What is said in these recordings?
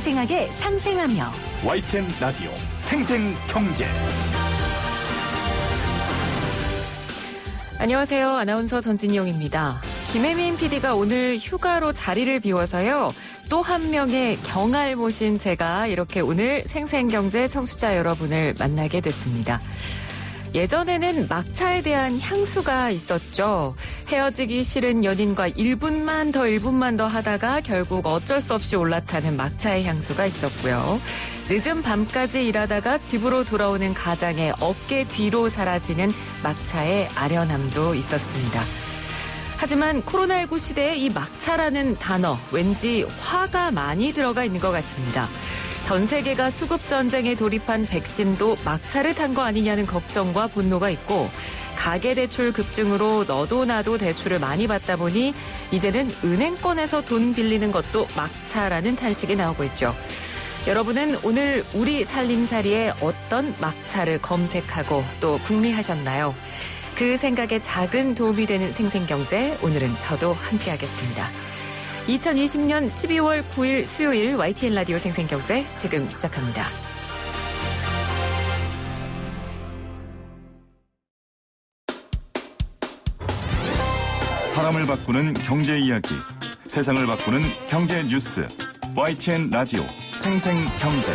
생생하게 상생하며 YTN 라디오 생생경제. 안녕하세요. 아나운서 전진용입니다. 김혜민 PD가 오늘 휴가로 자리를 비워서요. 또 한 명의 경알 모신 제가 이렇게 오늘 생생경제 청취자 여러분을 만나게 됐습니다. 예전에는 막차에 대한 향수가 있었죠. 헤어지기 싫은 연인과 1분만 더 하다가 결국 어쩔 수 없이 올라타는 막차의 향수가 있었고요. 늦은 밤까지 일하다가 집으로 돌아오는 가장의 어깨 뒤로 사라지는 막차의 아련함도 있었습니다. 하지만 코로나19 시대에 이 막차라는 단어, 왠지 화가 많이 들어가 있는 것 같습니다. 전 세계가 수급전쟁에 돌입한 백신도 막차를 탄 거 아니냐는 걱정과 분노가 있고, 가계대출 급증으로 너도 나도 대출을 많이 받다 보니 이제는 은행권에서 돈 빌리는 것도 막차라는 탄식이 나오고 있죠. 여러분은 오늘 우리 살림살이에 어떤 막차를 검색하고 또 궁리하셨나요? 그 생각에 작은 도움이 되는 생생경제, 오늘은 저도 함께하겠습니다. 2020년 12월 9일 수요일 YTN 라디오 생생경제 지금 시작합니다. 사람을 바꾸는 경제 이야기, 세상을 바꾸는 경제 뉴스. YTN 라디오 생생경제.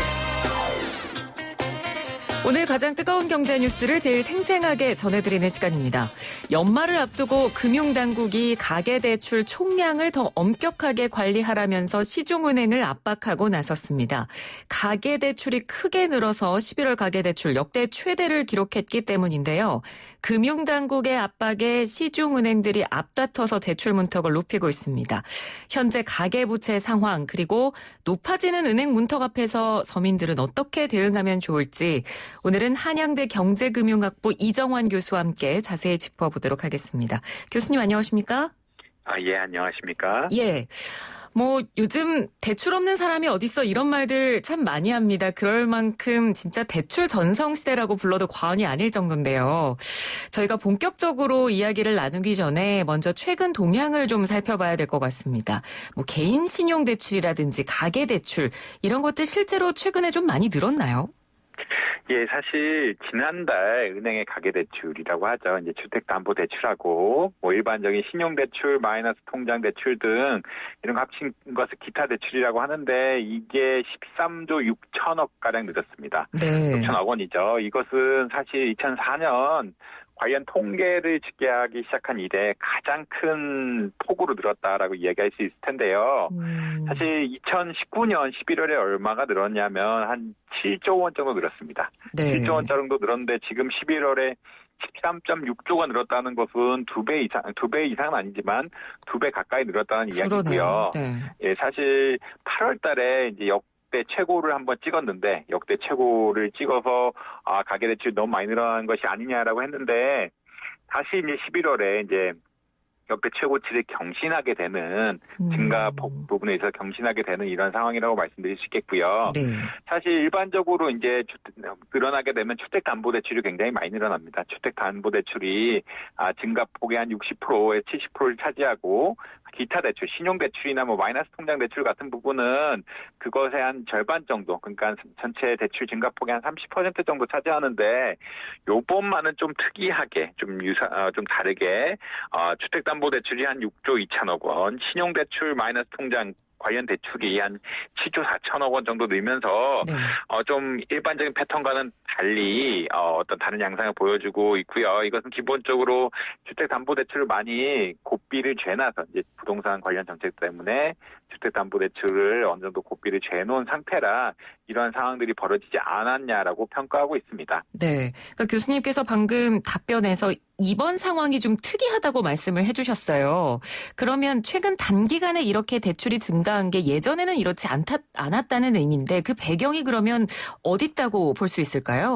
오늘 가장 뜨거운 경제 뉴스를 제일 생생하게 전해드리는 시간입니다. 연말을 앞두고 금융당국이 가계대출 총량을 더 엄격하게 관리하라면서 시중은행을 압박하고 나섰습니다. 가계대출이 크게 늘어서 11월 가계대출 역대 최대를 기록했기 때문인데요. 금융당국의 압박에 시중은행들이 앞다퉈서 대출 문턱을 높이고 있습니다. 현재 가계부채 상황 그리고 높아지는 은행 문턱 앞에서 서민들은 어떻게 대응하면 좋을지 오늘은 한양대 경제금융학부 이정환 교수와 함께 자세히 짚어보도록 하겠습니다. 교수님 안녕하십니까? 예, 안녕하십니까? 예. 요즘 대출 없는 사람이 어딨어 이런 말들 참 많이 합니다. 그럴 만큼 진짜 대출 전성시대라고 불러도 과언이 아닐 정도인데요. 저희가 본격적으로 이야기를 나누기 전에 먼저 최근 동향을 좀 살펴봐야 될 것 같습니다. 개인 신용대출이라든지 가계대출 이런 것들 실제로 최근에 좀 많이 늘었나요? 예, 사실 지난달 은행의 가계대출이라고 하죠. 이제 주택담보대출하고 일반적인 신용대출, 마이너스 통장대출 등 이런 거 합친 것을 기타 대출이라고 하는데 이게 13조 6천억 가량 늘었습니다. 네. 6천억 원이죠. 이것은 사실 2004년 관련 통계를 집계하기 시작한 이래 가장 큰 폭으로 늘었다라고 이야기할 수 있을 텐데요. 사실 2019년 11월에 얼마가 늘었냐면 한 7조 원 정도 늘었습니다. 네. 7조 원 정도 늘었는데 지금 11월에 13.6조가 늘었다는 것은 2배 이상은 아니지만 2배 가까이 늘었다는 이야기고요. 네. 예, 사실 8월 달에 이제 역대 최고를 한번 찍었는데 역대 최고를 찍어서 가계대출이 너무 많이 늘어난 것이 아니냐라고 했는데 다시 이제 11월에 이제 역대 최고치를 경신하게 되는 증가 부분에 있어서 경신하게 되는 이런 상황이라고 말씀드릴 수 있겠고요. 네. 사실 일반적으로 이제 늘어나게 되면 주택담보대출이 굉장히 많이 늘어납니다. 주택담보대출이 증가폭의 한 60%에 70%를 차지하고 기타 대출, 신용대출이나 마이너스 통장대출 같은 부분은 그것의 한 절반 정도, 그러니까 전체 대출 증가폭의 한 30% 정도 차지하는데 요번만은 좀 특이하게, 좀 다르게 주택담보대출이 한 6조 2천억 원, 신용대출, 마이너스 통장 관련 대출이 한 7조 4천억 원 정도 늘면서 네. 좀 일반적인 패턴과는 달리 어떤 다른 양상을 보여주고 있고요. 이것은 기본적으로 주택담보대출을 많이 고삐를 죄놔서 이제 부동산 관련 정책 때문에 주택담보대출을 어느 정도 고삐를 죄놓은 상태라 이런 상황들이 벌어지지 않았냐라고 평가하고 있습니다. 네, 그러니까 교수님께서 방금 답변에서 이번 상황이 좀 특이하다고 말씀을 해주셨어요. 그러면 최근 단기간에 이렇게 대출이 증가한 게 예전에는 이렇지 않았다는 의미인데 그 배경이 그러면 어디 있다고 볼 수 있을까요?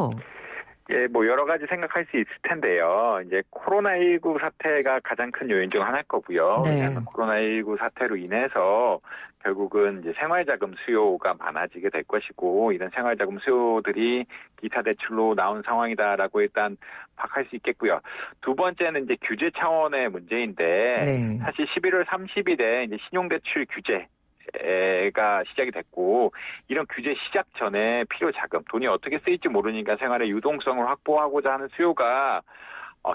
예, 여러 가지 생각할 수 있을 텐데요. 이제 코로나19 사태가 가장 큰 요인 중 하나일 거고요. 네. 왜냐하면 코로나19 사태로 인해서 결국은 이제 생활자금 수요가 많아지게 될 것이고, 이런 생활자금 수요들이 기타 대출로 나온 상황이다라고 일단 파악할 수 있겠고요. 두 번째는 이제 규제 차원의 문제인데, 네. 사실 11월 30일에 이제 신용대출 규제, 규제가 시작이 됐고 이런 규제 시작 전에 필요 자금, 돈이 어떻게 쓰일지 모르니까 생활의 유동성을 확보하고자 하는 수요가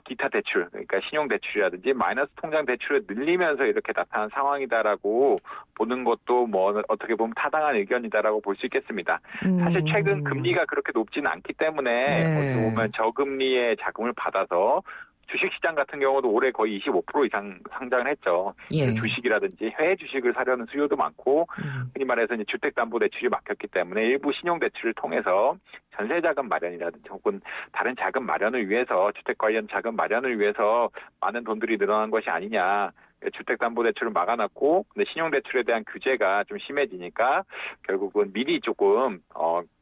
기타 대출, 그러니까 신용대출이라든지 마이너스 통장 대출을 늘리면서 이렇게 나타난 상황이다라고 보는 것도 뭐 어떻게 보면 타당한 의견이다라고 볼 수 있겠습니다. 사실 최근 금리가 그렇게 높지는 않기 때문에 네. 어떻게 보면 저금리의 자금을 받아서 주식시장 같은 경우도 올해 거의 25% 이상 상장을 했죠. 예. 주식이라든지 해외 주식을 사려는 수요도 많고 흔히 말해서 이제 주택담보대출이 막혔기 때문에 일부 신용대출을 통해서 전세자금 마련이라든지 혹은 다른 자금 마련을 위해서 주택 관련 자금 마련을 위해서 많은 돈들이 늘어난 것이 아니냐. 주택담보대출을 막아놨고 근데 신용대출에 대한 규제가 좀 심해지니까 결국은 미리 조금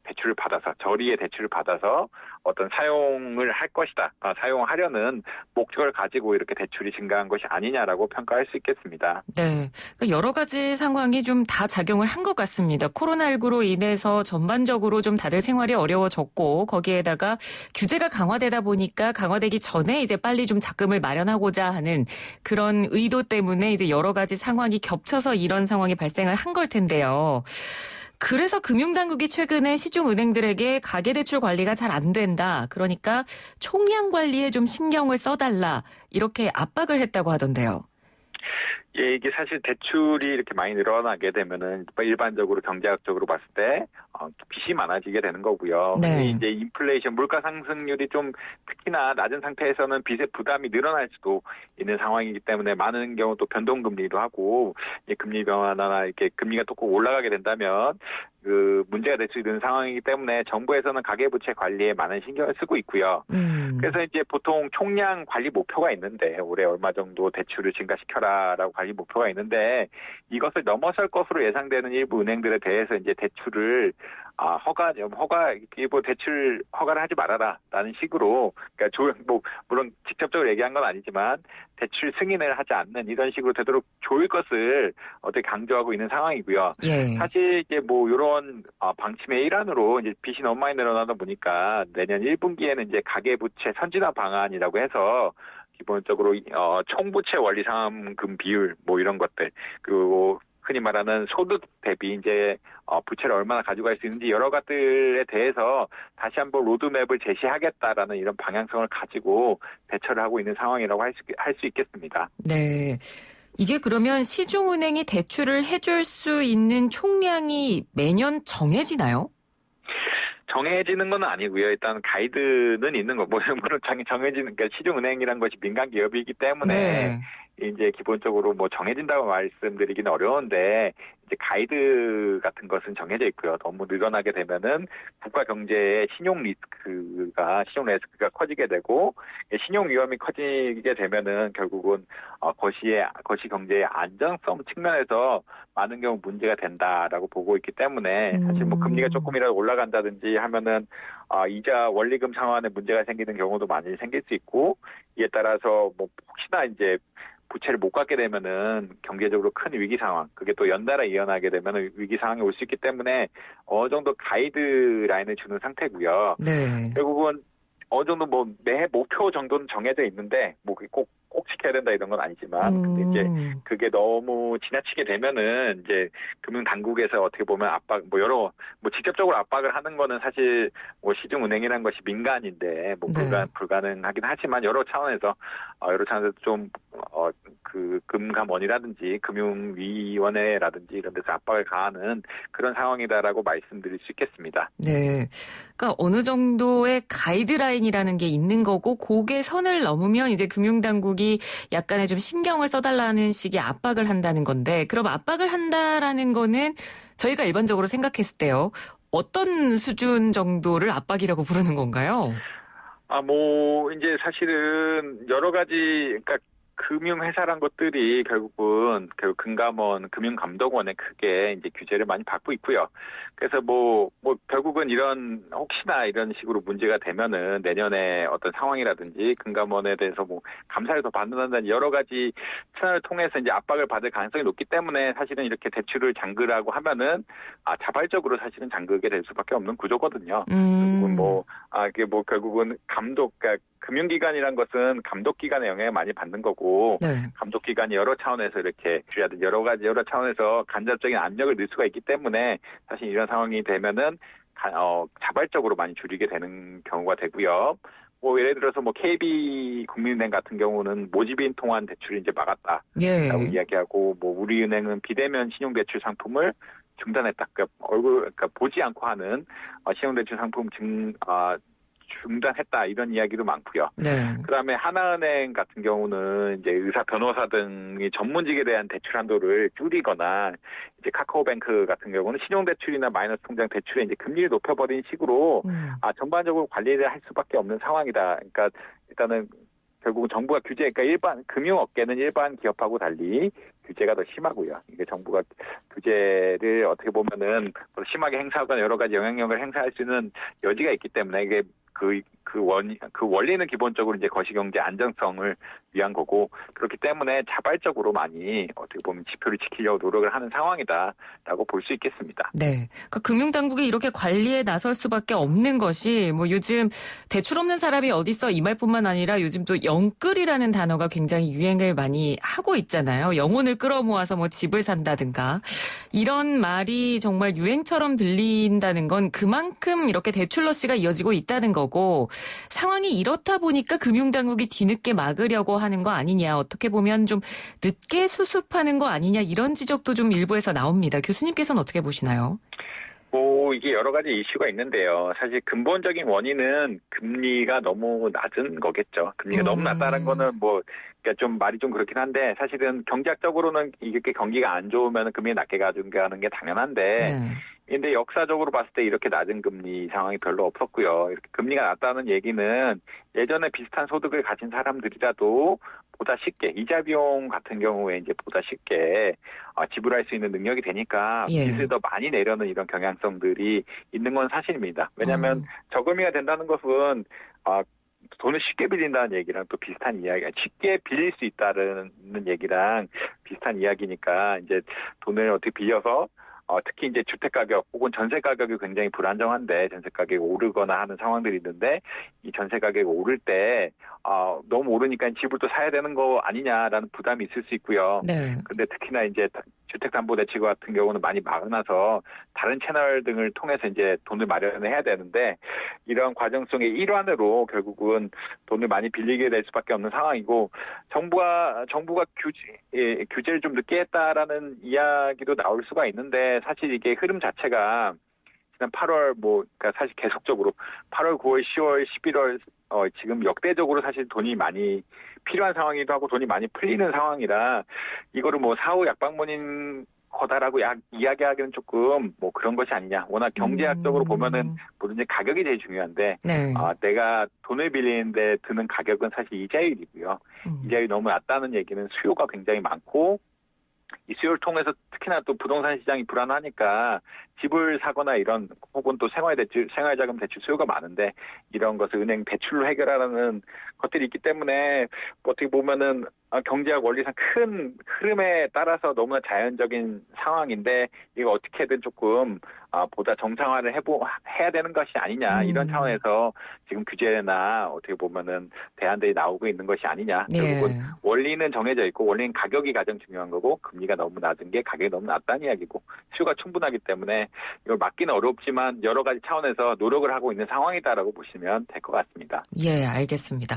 대출을 받아서 저리의 대출을 받아서 어떤 사용을 할 것이다. 사용하려는 목적을 가지고 이렇게 대출이 증가한 것이 아니냐라고 평가할 수 있겠습니다. 네. 여러 가지 상황이 좀 다 작용을 한 것 같습니다. 코로나19로 인해서 전반적으로 좀 다들 생활이 어려워졌고 거기에다가 규제가 강화되다 보니까 강화되기 전에 이제 빨리 좀 자금을 마련하고자 하는 그런 의도 때문에 이제 여러 가지 상황이 겹쳐서 이런 상황이 발생을 한 걸 텐데요. 그래서 금융당국이 최근에 시중은행들에게 가계대출 관리가 잘 안 된다. 그러니까 총량 관리에 좀 신경을 써달라. 이렇게 압박을 했다고 하던데요. 예, 이게 사실 대출이 이렇게 많이 늘어나게 되면은 일반적으로 경제학적으로 봤을 때 빚이 많아지게 되는 거고요. 네. 이제 인플레이션, 물가 상승률이 좀 특히나 낮은 상태에서는 빚의 부담이 늘어날 수도 있는 상황이기 때문에 많은 경우 또 변동금리로 하고 금리 변화나 이렇게 금리가 또 꼭 올라가게 된다면 그 문제가 될 수 있는 상황이기 때문에 정부에서는 가계부채 관리에 많은 신경을 쓰고 있고요. 그래서 이제 보통 총량 관리 목표가 있는데 올해 얼마 정도 대출을 증가시켜라라고 관리 목표가 있는데 이것을 넘어설 것으로 예상되는 일부 은행들에 대해서 이제 대출을 대출 허가를 하지 말아라라는 식으로 그러니까 물론 직접적으로 얘기한 건 아니지만 대출 승인을 하지 않는 이런 식으로 되도록 조일 것을 어떻게 강조하고 있는 상황이고요. 예. 사실 이제 뭐 이런 방침의 일환으로 이제 빚이 너무 많이 늘어나다 보니까 내년 1분기에는 이제 가계부채 선진화 방안이라고 해서 기본적으로 총부채 원리상환금 비율 뭐 이런 것들 그리고 흔히 말하는 소득 대비 이제 부채를 얼마나 가져갈 수 있는지 여러 가지들에 대해서 다시 한번 로드맵을 제시하겠다라는 이런 방향성을 가지고 대처를 하고 있는 상황이라고 할 수 있겠습니다. 네. 이게 그러면 시중은행이 대출을 해줄 수 있는 총량이 매년 정해지나요? 정해지는 건 아니고요. 일단 가이드는 있는 거. 물론 정해지는 그러니까 시중은행이란 것이 민간 기업이기 때문에 네. 이제 기본적으로 뭐 정해진다고 말씀드리기는 어려운데 이제 가이드 같은 것은 정해져 있고요. 너무 늘어나게 되면은 국가 경제의 신용 리스크가 커지게 되고 신용 위험이 커지게 되면은 결국은 거시 경제의 안정성 측면에서 많은 경우 문제가 된다라고 보고 있기 때문에 사실 뭐 금리가 조금이라도 올라간다든지 하면은 이자 원리금 상환에 문제가 생기는 경우도 많이 생길 수 있고 이에 따라서 뭐 혹시나 이제 부채를 못 갚게 되면은 경제적으로 큰 위기 상황, 그게 또 연달아 이어나게 되면은 위기 상황이 올 수 있기 때문에 어느 정도 가이드라인을 주는 상태고요. 네. 결국은 어느 정도 뭐 매 목표 정도는 정해져 있는데 뭐 꼭 지켜야 된다 이런 건 아니지만 근데 이제 그게 너무 지나치게 되면은 이제 금융 당국에서 어떻게 보면 압박 직접적으로 압박을 하는 거는 사실 뭐 시중은행이라는 것이 민간인데 뭐 네. 불가능하긴 하지만 여러 차원에서 좀 그 금감원이라든지 금융위원회라든지 이런 데서 압박을 가하는 그런 상황이다라고 말씀드릴 수 있겠습니다. 네. 그러니까 어느 정도의 가이드라인이라는 게 있는 거고 그게 선을 넘으면 이제 금융당국이 약간의 좀 신경을 써달라는 식의 압박을 한다는 건데 그럼 압박을 한다라는 거는 저희가 일반적으로 생각했을 때요. 어떤 수준 정도를 압박이라고 부르는 건가요? 이제 사실은 여러 가지, 그러니까 금융회사란 것들이 결국 금감원, 금융감독원에 크게 이제 규제를 많이 받고 있고요. 그래서 결국은 혹시나 이런 식으로 문제가 되면은 내년에 어떤 상황이라든지 금감원에 대해서 감사를 더 받는다는 여러 가지 채널을 통해서 이제 압박을 받을 가능성이 높기 때문에 사실은 이렇게 대출을 잠그라고 하면은 자발적으로 사실은 잠그게 될 수밖에 없는 구조거든요. 결국은 결국은 금융기관이란 것은 감독기관의 영향을 많이 받는 거고 네. 감독기관이 여러 차원에서 이렇게 여러 차원에서 간접적인 압력을 넣을 수가 있기 때문에 사실 이런 상황이 되면은 자발적으로 많이 줄이게 되는 경우가 되고요. 뭐 예를 들어서 뭐 KB 국민은행 같은 경우는 모집인 통한 대출을 이제 막았다라고 예. 이야기하고 뭐 우리은행은 비대면 신용대출 상품을 중단했다. 그러니까 보지 않고 하는 신용대출 상품 중단했다 이런 이야기도 많고요. 네. 그다음에 하나은행 같은 경우는 이제 의사, 변호사 등이 전문직에 대한 대출 한도를 줄이거나 이제 카카오뱅크 같은 경우는 신용대출이나 마이너스 통장 대출에 이제 금리를 높여버린 식으로 전반적으로 관리를 할 수밖에 없는 상황이다. 그러니까 일단은 결국 정부가 그러니까 일반 금융업계는 일반 기업하고 달리 규제가 더 심하고요. 이게 정부가 규제를 어떻게 보면은 더 심하게 행사하거나 여러 가지 영향력을 행사할 수 있는 여지가 있기 때문에 이게 그 원리는 기본적으로 이제 거시경제 안정성을 위한 거고 그렇기 때문에 자발적으로 많이 어떻게 보면 지표를 지키려고 노력을 하는 상황이다라고 볼 수 있겠습니다. 네. 그러니까 금융당국이 이렇게 관리에 나설 수밖에 없는 것이 뭐 요즘 대출 없는 사람이 어딨어 이 말뿐만 아니라 요즘 또 영끌이라는 단어가 굉장히 유행을 많이 하고 있잖아요. 영혼을 끌어모아서 뭐 집을 산다든가 이런 말이 정말 유행처럼 들린다는 건 그만큼 이렇게 대출 러시가 이어지고 있다는 거고 상황이 이렇다 보니까 금융당국이 뒤늦게 막으려고 하는 거 아니냐. 어떻게 보면 좀 늦게 수습하는 거 아니냐. 이런 지적도 좀 일부에서 나옵니다. 교수님께서는 어떻게 보시나요? 이게 여러 가지 이슈가 있는데요. 사실 근본적인 원인은 금리가 너무 낮은 거겠죠. 금리가 너무 낮다는 거는 그러니까 좀 말이 좀 그렇긴 한데 사실은 경제학적으로는 이렇게 경기가 안 좋으면 금리 낮게 가져가는 게 당연한데 네. 근데 역사적으로 봤을 때 이렇게 낮은 금리 상황이 별로 없었고요. 이렇게 금리가 낮다는 얘기는 예전에 비슷한 소득을 가진 사람들이라도 보다 쉽게 이자 비용 같은 경우에 이제 보다 쉽게 지불할 수 있는 능력이 되니까 빚을 더 많이 내려는 이런 경향성들이 있는 건 사실입니다. 왜냐하면 저금리가 된다는 것은 돈을 쉽게 빌린다는 얘기랑 또 비슷한 이야기가 쉽게 빌릴 수 있다는 얘기랑 비슷한 이야기니까 이제 돈을 어떻게 빌려서 특히 이제 주택 가격 혹은 전세 가격이 굉장히 불안정한데 전세 가격이 오르거나 하는 상황들이 있는데 이 전세 가격이 오를 때 너무 오르니까 집을 또 사야 되는 거 아니냐라는 부담이 있을 수 있고요. 네. 근데 특히나 이제 주택담보대출 같은 경우는 많이 막아놔서 다른 채널 등을 통해서 이제 돈을 마련해야 되는데 이런 과정 속의 일환으로 결국은 돈을 많이 빌리게 될 수밖에 없는 상황이고 정부가 규제를 좀 늦게 했다라는 이야기도 나올 수가 있는데 사실 이게 흐름 자체가 지난 8월 그러니까 사실 계속적으로 8월, 9월, 10월, 11월 지금 역대적으로 사실 돈이 많이 필요한 상황이기도 하고 돈이 많이 풀리는 상황이라 이거를 사후 약방문인 거다라고 이야기하기는 조금 그런 것이 아니냐. 워낙 경제학적으로 보면은 뭐든지 가격이 제일 중요한데 네. 내가 돈을 빌리는데 드는 가격은 사실 이자율이고요. 이자율이 너무 낮다는 얘기는 수요가 굉장히 많고 이 수요를 통해서 특히나 또 부동산 시장이 불안하니까 집을 사거나 이런 혹은 또 생활자금 대출 수요가 많은데 이런 것을 은행 대출로 해결하라는 것들이 있기 때문에 어떻게 보면은 경제학 원리상 큰 흐름에 따라서 너무나 자연적인 상황인데 이거 어떻게든 조금 보다 정상화를 해야 되는 것이 아니냐 이런 차원에서 지금 규제나 어떻게 보면은 대안들이 나오고 있는 것이 아니냐. 결국은 원리는 정해져 있고 원리는 가격이 가장 중요한 거고 금리가 너무 낮은 게 가격이 너무 낮다는 이야기고 수요가 충분하기 때문에 이걸 막기는 어렵지만 여러 가지 차원에서 노력을 하고 있는 상황이다라고 보시면 될 것 같습니다. 예, 알겠습니다.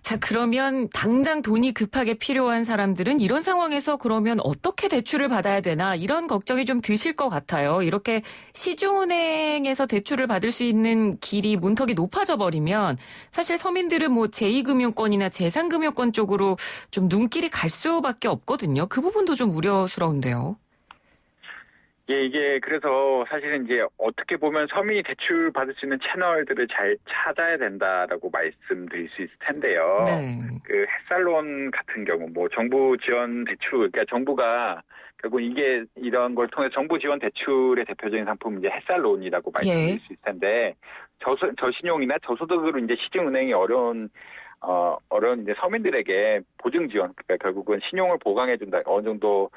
자, 그러면 당장 돈이 급하게 필요한 사람들은 이런 상황에서 그러면 어떻게 대출을 받아야 되나 이런 걱정이 좀 드실 것 같아요. 이렇게 시중은행에서 대출을 받을 수 있는 길이 문턱이 높아져 버리면 사실 서민들은 제2금융권이나 제3금융권 쪽으로 좀 눈길이 갈 수밖에 없거든요. 그 부분도 좀 우려스러운데요. 예, 이게 그래서 사실은 이제 어떻게 보면 서민이 대출 받을 수 있는 채널들을 잘 찾아야 된다라고 말씀드릴 수 있을 텐데요. 네. 그 햇살론 같은 경우 정부 지원 대출, 그러니까 정부가 결국 이런 걸 통해 정부 지원 대출의 대표적인 상품은 이제 햇살론이라고 말씀드릴 수 있을 텐데 저신용이나 저소득으로 이제 시중은행이 어려운 어려운 이제 서민들에게 보증 지원, 그러니까 결국은 신용을 보강해준다. 어느 정도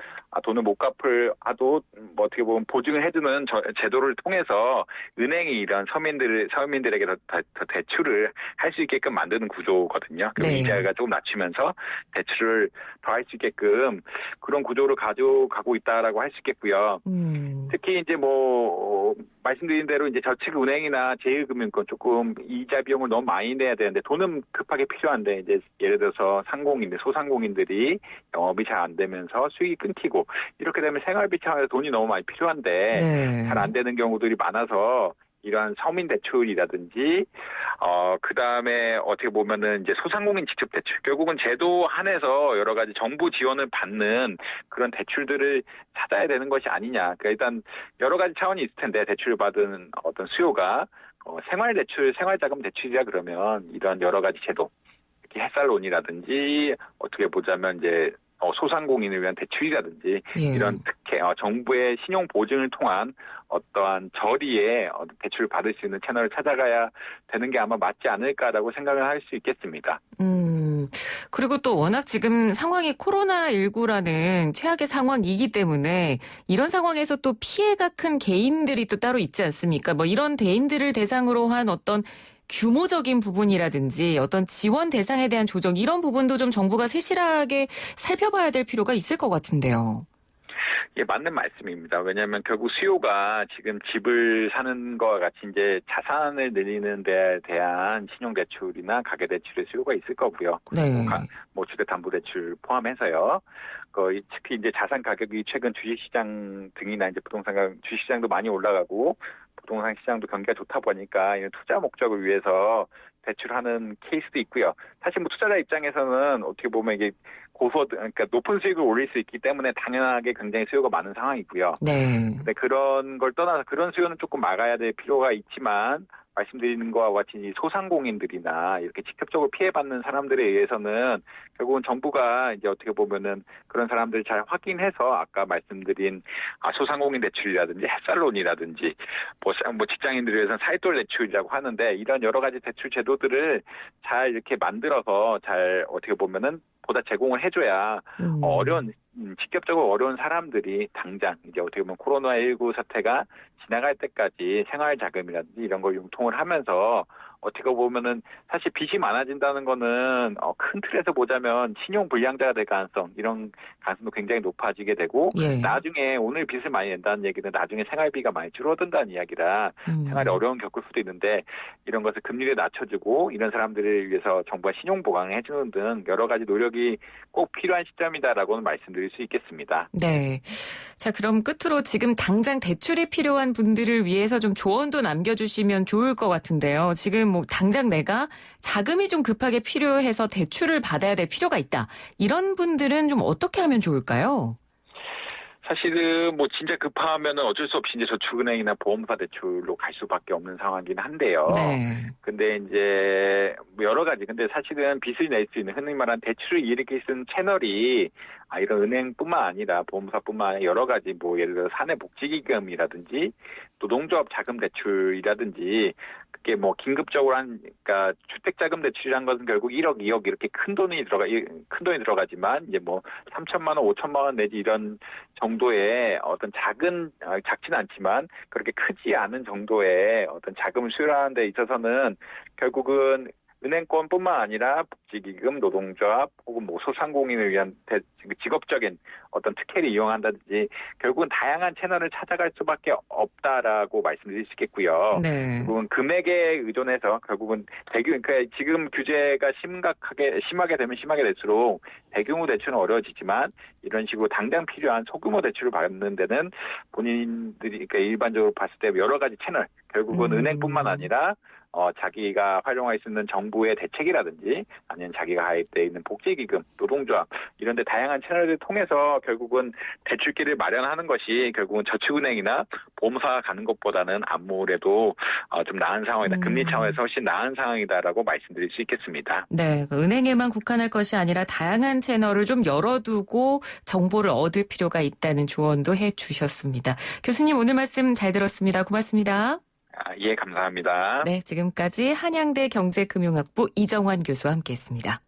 돈을 못 갚아도 뭐 어떻게 보면 보증을 해주는 제도를 통해서 은행이 이런 서민들에게 더 대출을 할 수 있게끔 만드는 구조거든요. 그리고 네. 이자가 조금 낮추면서 대출을 더 할 수 있게끔 그런 구조를 가져가고 있다라고 할 수 있겠고요. 특히 이제 뭐 말씀드린 대로 이제 저축은행이나 제1금융권 조금 이자 비용을 너무 많이 내야 되는데 돈은 급하게 필요한데 이제 예를 들어서 소상공인들이 영업이 잘 안 되면서 수익이 끊기고 이렇게 되면 생활비 차원에서 돈이 너무 많이 필요한데 네. 잘 안 되는 경우들이 많아서 이러한 서민 대출이라든지 그다음에 어떻게 보면은 이제 소상공인 직접 대출 결국은 제도 한에서 여러 가지 정부 지원을 받는 그런 대출들을 찾아야 되는 것이 아니냐. 그러니까 일단 여러 가지 차원이 있을 텐데 대출을 받은 어떤 수요가 생활자금 대출이라 그러면 이런 여러 가지 제도, 특히 햇살론이라든지 어떻게 보자면 이제 소상공인을 위한 대출이라든지 예. 이런 특혜, 정부의 신용 보증을 통한 어떠한 저리에 대출을 받을 수 있는 채널을 찾아가야 되는 게 아마 맞지 않을까라고 생각을 할 수 있겠습니다. 그리고 또 워낙 지금 상황이 코로나19라는 최악의 상황이기 때문에 이런 상황에서 또 피해가 큰 개인들이 또 따로 있지 않습니까? 뭐 이런 대인들을 대상으로 한 어떤 규모적인 부분이라든지 어떤 지원 대상에 대한 조정 이런 부분도 좀 정부가 세실하게 살펴봐야 될 필요가 있을 것 같은데요. 예, 맞는 말씀입니다. 왜냐하면 결국 수요가 지금 집을 사는 거와 같이 이제 자산을 늘리는 데 대한 신용대출이나 가계대출의 수요가 있을 거고요. 네. 뭐 주택담보대출 포함해서요. 특히 이제 자산 가격이 최근 주식시장 등이나 이제 주식시장도 많이 올라가고 부동산 시장도 경기가 좋다 보니까 이런 투자 목적을 위해서 대출하는 케이스도 있고요. 사실 뭐 투자자 입장에서는 어떻게 보면 이게 그러니까 높은 수익을 올릴 수 있기 때문에 당연하게 굉장히 수요가 많은 상황이고요. 네. 근데 그런 걸 떠나서 그런 수요는 조금 막아야 될 필요가 있지만 말씀드리는 거와 같이 소상공인들이나 이렇게 직접적으로 피해받는 사람들에 의해서는 결국은 정부가 이제 어떻게 보면은 그런 사람들 잘 확인해서 아까 말씀드린 소상공인 대출이라든지 햇살론이라든지 뭐 직장인들을 위해서는 사회돌 대출이라고 하는데 이런 여러 가지 대출 제도들을 잘 이렇게 만들어서 잘 어떻게 보면은 보다 제공을 해줘야 직접적으로 어려운 사람들이 당장 이제 어떻게 보면 코로나19 사태가 지나갈 때까지 생활 자금이라든지 이런 걸 융통을 하면서 어떻게 보면은 사실 빚이 많아진다는 거는 큰 틀에서 보자면 신용 불량자가 될 가능성 이런 가능성도 굉장히 높아지게 되고 예. 나중에 오늘 빚을 많이 낸다는 얘기는 나중에 생활비가 많이 줄어든다는 이야기라 생활에 어려움 겪을 수도 있는데 이런 것을 금리를 낮춰주고 이런 사람들을 위해서 정부가 신용 보강을 해주는 등 여러 가지 노력이 꼭 필요한 시점이다라고는 말씀드릴 수 있겠습니다. 네. 자, 그럼 끝으로 지금 당장 대출이 필요한 분들을 위해서 좀 조언도 남겨주시면 좋을 것 같은데요. 지금 뭐 당장 내가 자금이 좀 급하게 필요해서 대출을 받아야 될 필요가 있다. 이런 분들은 좀 어떻게 하면 좋을까요? 사실은 뭐 진짜 급하면은 어쩔 수 없이 이제 저축은행이나 보험사 대출로 갈 수밖에 없는 상황이긴 한데요. 네. 근데 이제 뭐 여러 가지 근데 사실은 빚을 낼 수 있는 흔히 말하는 대출을 일으킬 수 있는 채널이 이런 은행뿐만 아니라 보험사뿐만 아니라 여러 가지 뭐 예를 들어 사내복지기금이라든지 노동조합 자금 대출이라든지 그게 뭐 긴급적으로 그러니까 주택자금 대출이란 것은 결국 1억, 2억 이렇게 큰 돈이 들어가지만 이제 뭐 3천만 원, 5천만 원 내지 이런 정도의 어떤 작지는 않지만 그렇게 크지 않은 정도의 어떤 자금을 수혈하는 데 있어서는 결국은 은행권뿐만 아니라 복지기금, 노동조합 혹은 뭐 소상공인을 위한 직업적인 어떤 특혜를 이용한다든지 결국은 다양한 채널을 찾아갈 수밖에 없다라고 말씀드릴 수 있겠고요. 네. 결국은 금액에 의존해서 결국은 그러니까 지금 규제가 심하게 되면 심하게 될수록 대규모 대출은 어려워지지만 이런 식으로 당장 필요한 소규모 대출을 받는 데는 본인들이 그러니까 일반적으로 봤을 때 여러 가지 채널 결국은 은행뿐만 아니라 자기가 활용할 수 있는 정부의 대책이라든지 아니면 자기가 가입되어 있는 복지기금, 노동조합 이런 데 다양한 채널을 통해서 결국은 대출길을 마련하는 것이 결국은 저축은행이나 보험사 가는 것보다는 아무래도 좀 나은 상황이다. 금리 차원에서 훨씬 나은 상황이다라고 말씀드릴 수 있겠습니다. 네, 은행에만 국한할 것이 아니라 다양한 채널을 좀 열어두고 정보를 얻을 필요가 있다는 조언도 해주셨습니다. 교수님 오늘 말씀 잘 들었습니다. 고맙습니다. 예, 감사합니다. 네, 지금까지 한양대 경제금융학부 이정환 교수와 함께했습니다.